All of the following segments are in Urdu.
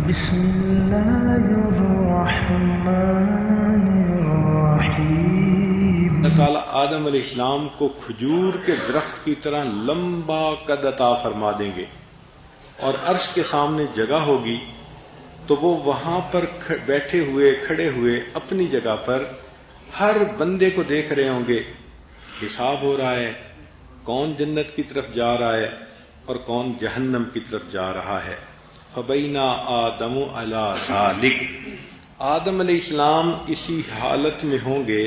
بسم اللہ الرحمن الرحیم۔ اللہ تعالیٰ آدم علیہ السلام کو کھجور کے درخت کی طرح لمبا قد عطا فرما دیں گے، اور عرش کے سامنے جگہ ہوگی تو وہ وہاں پر بیٹھے ہوئے کھڑے ہوئے اپنی جگہ پر ہر بندے کو دیکھ رہے ہوں گے۔ حساب ہو رہا ہے، کون جنت کی طرف جا رہا ہے اور کون جہنم کی طرف جا رہا ہے۔ فبینا آدم علی ذالک، آدم علیہ السلام اسی حالت میں ہوں گے،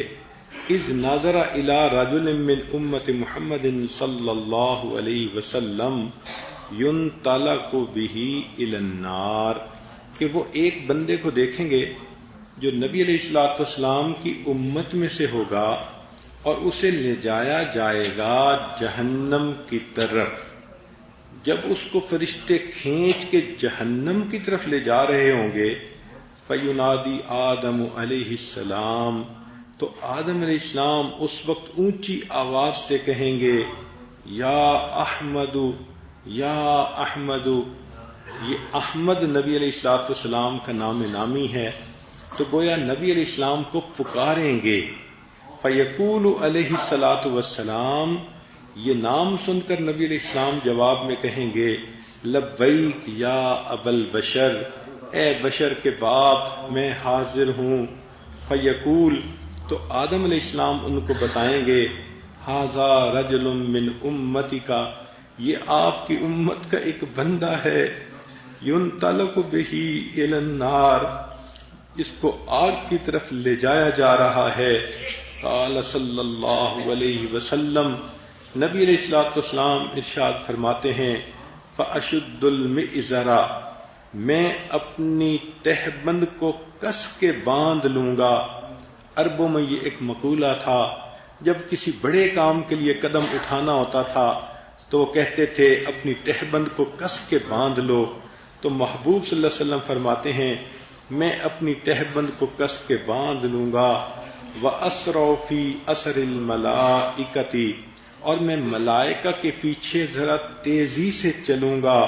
اذ نظر الی رجل من امت محمد صلی اللہ علیہ وسلم ينطلق به الی النار، کہ وہ ایک بندے کو دیکھیں گے جو نبی علیہ السلام کی امت میں سے ہوگا اور اسے لے جایا جائے گا جہنم کی طرف۔ جب اس کو فرشتے کھینچ کے جہنم کی طرف لے جا رہے ہوں گے، فَيُنَادِي آدم علیہ السلام، تو آدم علیہ السلام اس وقت اونچی آواز سے کہیں گے، یا احمد یا احمد۔ یہ احمد نبی علیہ السلام کا نام نامی ہے، تو گویا نبی علیہ السلام کو پکاریں گے۔ فَيَقُولُ علیہ السلام، یہ نام سن کر نبی علیہ السلام جواب میں کہیں گے، لبیک یا ابا البشر، اے بشر کے باپ میں حاضر ہوں۔ فیقول، تو آدم علیہ السلام ان کو بتائیں گے، ھذا رجل من امتک، یہ آپ کی امت کا ایک بندہ ہے، ينطلق به الی النار، اس کو آگ کی طرف لے جایا جا رہا ہے۔ قال صلی اللہ علیہ وسلم، نبی علیہ السلام ارشاد فرماتے ہیں، فَأَشُدُّ الْمِئْزَرَ، میں اپنی تہبند کو کس کے باندھ لوں گا۔ عربوں میں یہ ایک مقولہ تھا، جب کسی بڑے کام کے لیے قدم اٹھانا ہوتا تھا تو وہ کہتے تھے اپنی تہبند کو کس کے باندھ لو۔ تو محبوب صلی اللہ علیہ وسلم فرماتے ہیں، میں اپنی تہبند کو کس کے باندھ لوں گا۔ وَأَسْرَعُ فِي أَسْرِ الْمَلَائِكَةِ، اور میں ملائکہ کے پیچھے ذرا تیزی سے چلوں گا۔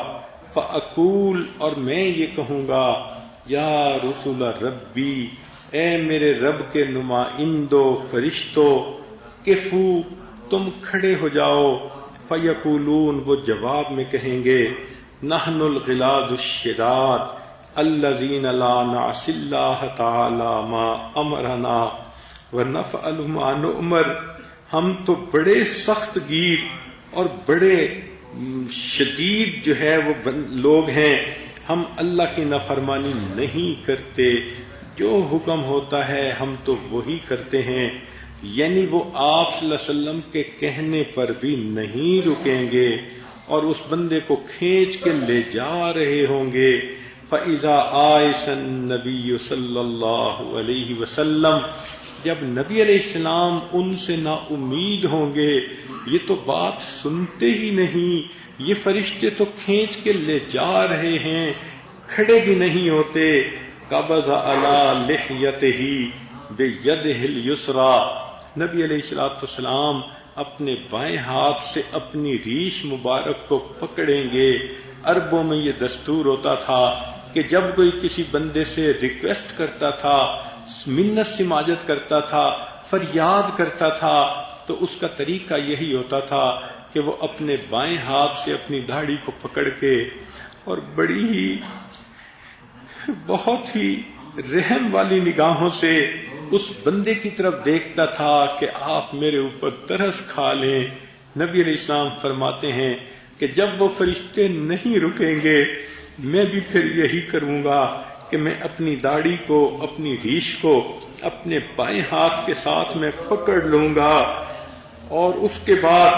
فَأَقُول، اور میں یہ کہوں گا، یا رسول ربی، اے میرے رب کے نمائندو فرشتو، کفو، تم کھڑے ہو جاؤ۔ فَيَقُولُونَ، وہ جواب میں کہیں گے، نحن الغلاظ الشداد الذین لا نعصی اللہ تعالی ما امرنا ونفعل ما نؤمر، ہم تو بڑے سخت گیر اور بڑے شدید جو ہے وہ لوگ ہیں، ہم اللہ کی نافرمانی نہیں کرتے، جو حکم ہوتا ہے ہم تو وہی کرتے ہیں۔ یعنی وہ آپ صلی اللہ علیہ وسلم کے کہنے پر بھی نہیں رکیں گے اور اس بندے کو کھینچ کے لے جا رہے ہوں گے۔ فَإِذَا آئِسَ النَّبِيُّ صلی اللہ علیہ وسلم، جب نبی علیہ السلام ان سے نا امید ہوں گے، یہ تو بات سنتے ہی نہیں، یہ فرشتے تو کھینچ کے لے جا رہے ہیں، کھڑے بھی نہیں ہوتے۔ قبض علی لحیتہ بیدہ الیسریٰ، نبی علیہ السلام اپنے بائیں ہاتھ سے اپنی ریش مبارک کو پکڑیں گے۔ عربوں میں یہ دستور ہوتا تھا کہ جب کوئی کسی بندے سے ریکویسٹ کرتا تھا، منت سماجت کرتا تھا، فریاد کرتا تھا، تو اس کا طریقہ یہی ہوتا تھا کہ وہ اپنے بائیں ہاتھ سے اپنی داڑھی کو پکڑ کے اور بڑی ہی بہت ہی رحم والی نگاہوں سے اس بندے کی طرف دیکھتا تھا کہ آپ میرے اوپر ترس کھا لیں۔ نبی علیہ السلام فرماتے ہیں کہ جب وہ فرشتے نہیں رکیں گے، میں بھی پھر یہی کروں گا کہ میں اپنی داڑھی کو، اپنی ریش کو اپنے بائیں ہاتھ کے ساتھ میں پکڑ لوں گا، اور اس کے بعد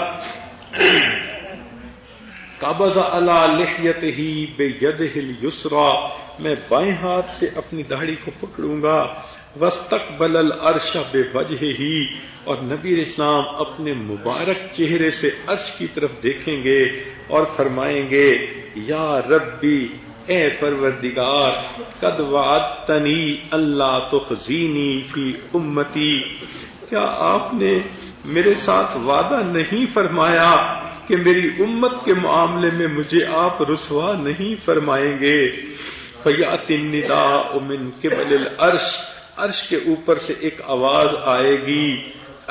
قبض علی لحیتہ بیدہ الیسریٰ، میں بائیں ہاتھ سے اپنی داڑھی کو پکڑوں گا۔ واستقبل العرش بوجہہ، اور نبی علیہ السلام اپنے مبارک چہرے سے عرش کی طرف دیکھیں گے اور فرمائیں گے، یا ربی، اے پروردگار، قد وعدتنی اللہ تخزینی فی امتی، کیا آپ نے میرے ساتھ وعدہ نہیں فرمایا کہ میری امت کے معاملے میں مجھے آپ رسوا نہیں فرمائیں گے؟ فیأتی النداء من قبل العرش، عرش کے اوپر سے ایک آواز آئے گی،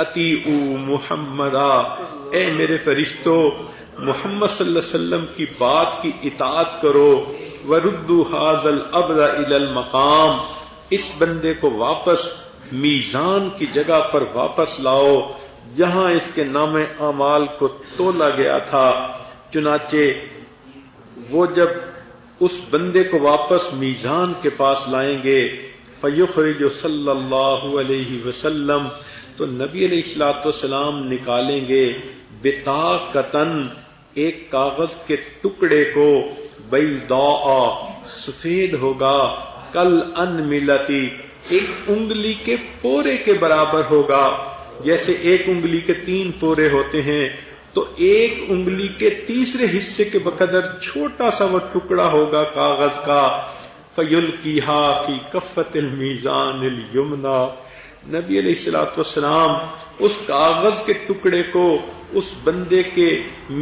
اطیعوا محمدا، اے میرے فرشتوں محمد صلی اللہ علیہ وسلم کی بات کی اطاعت کرو، وردوا ھذا العبد الی المقام، اس بندے کو واپس میزان کی جگہ پر واپس لاؤ جہاں اس کے نام اعمال کو تولا گیا تھا۔ چنانچہ وہ جب اس بندے کو واپس میزان کے پاس لائیں گے، فیخرج صلی اللہ علیہ وسلم، تو نبی علیہ الصلوۃ والسلام نکالیں گے بطاقتن، ایک کاغذ کے ٹکڑے کو، بیضاء، سفید ہوگا، کل انملتی، ایک انگلی کے پورے کے برابر ہوگا، جیسے ایک انگلی کے 3 پورے ہوتے ہیں تو ایک انگلی کے تیسرے حصے کے بقدر چھوٹا سا وہ ٹکڑا ہوگا کاغذ کا، فَيُلْقِيهَا فِي كَفَّةِ الْمِيزَانِ الْيُمْنَى، نبی علیہ الصلوۃ والسلام اس کاغذ کے ٹکڑے کو اس بندے کے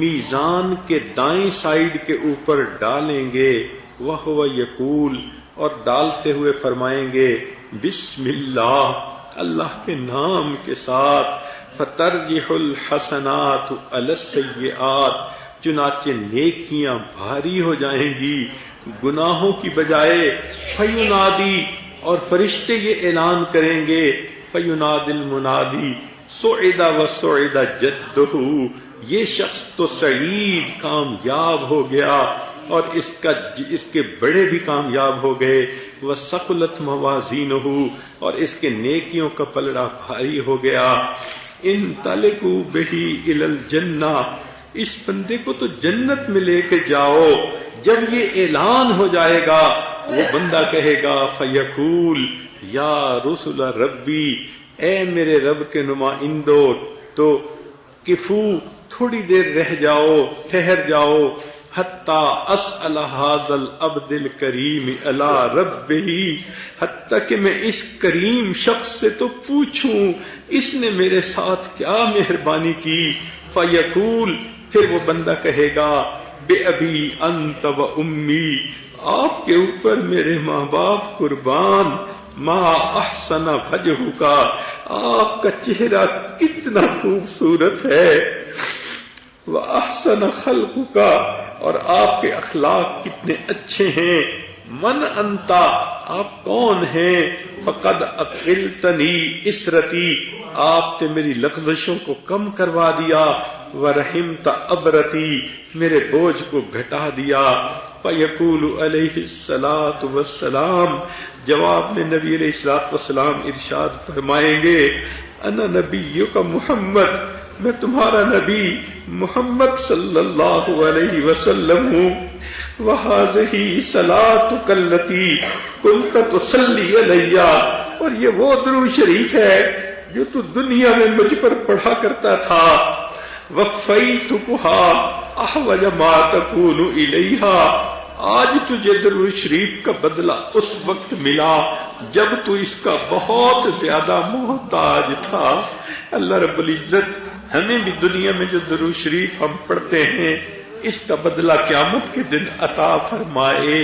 میزان کے دائیں سائیڈ کے اوپر ڈالیں گے، وَهُوَ يَقُولُ، اور ڈالتے ہوئے فرمائیں گے بسم اللہ، اللہ کے نام کے ساتھ، فَتَرْجِحُ الْحَسَنَاتُ عَلَى السَّيِّئَاتِ، چنانچہ نیکیاں بھاری ہو جائیں گی گناہوں کی بجائے، فَيُنَادِي، اور فرشتے یہ اعلان کریں گے، فَيُنَادِ الْمُنَادِي سُعِدَ وَسُعِدَ جَدُّهُ، یہ شخص تو سعید، کامیاب ہو گیا، اور اس کے بڑے بھی کامیاب ہو گئے، وَثَقُلَتْ مَوَازِينُهُ، اور اس کے نیکیوں کا پلڑا بھاری ہو گیا، انطلقوا بِهِ إِلَى الْجَنَّةِ، اس بندے کو تو جنت میں لے کے جاؤ۔ جب یہ اعلان ہو جائے گا وہ بندہ کہے گا فَيَقُولُ یا رسول ربی، اے میرے رب کے نمائندو، تو کفو، تھوڑی دیر رہ جاؤ، ٹھہر جاؤ، حتی اسأل ھذا العبد الکریم علی ربہ، حتی کہ میں اس کریم شخص سے تو پوچھوں اس نے میرے ساتھ کیا مہربانی کی۔ فیقول، پھر وہ بندہ کہے گا بے ابی انت و امی، آپ کے اوپر میرے ماں باپ قربان، ما احسن وجہ کا، آپ کا چہرہ کتنا خوبصورت ہے، وَأَحْسَنَ خَلْقُكَ، اور آپ کے اخلاق کتنے اچھے ہیں، من انتا، آپ کون ہیں، فقد اقلتنی اسرتی، آپ نے میری لغزشوں کو کم کروا دیا، ورحمت ابرتی، میرے بوجھ کو گھٹا دیا۔ فیقول علیہ الصلاۃ والسلام، جواب میں نبی علیہ الصلاۃ والسلام ارشاد فرمائیں گے انا نبیک محمد، میں تمہارا نبی محمد صلی اللہ علیہ وسلم ہوں، وَهَذِهِ صَلَاتُكَ الَّتِي كُنْتَ تُصَلِّي عَلَيَّ، اور یہ وہ درود شریف ہے جو تو دنیا میں مجھ پر پڑھا کرتا تھا، وَفَيْتُكُهَا أَحْوَجَ مَا تَكُونُ إِلَيْهَا، آج تجھے درود شریف کا بدلہ اس وقت ملا جب تو اس کا بہت زیادہ محتاج تھا۔ اللہ رب العزت ہمیں بھی دنیا میں جو درود شریف ہم پڑھتے ہیں اس کا بدلہ قیامت کے دن عطا فرمائے،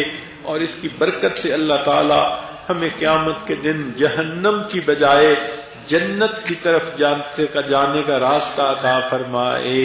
اور اس کی برکت سے اللہ تعالی ہمیں قیامت کے دن جہنم کی بجائے جنت کی طرف جانے کا راستہ عطا فرمائے۔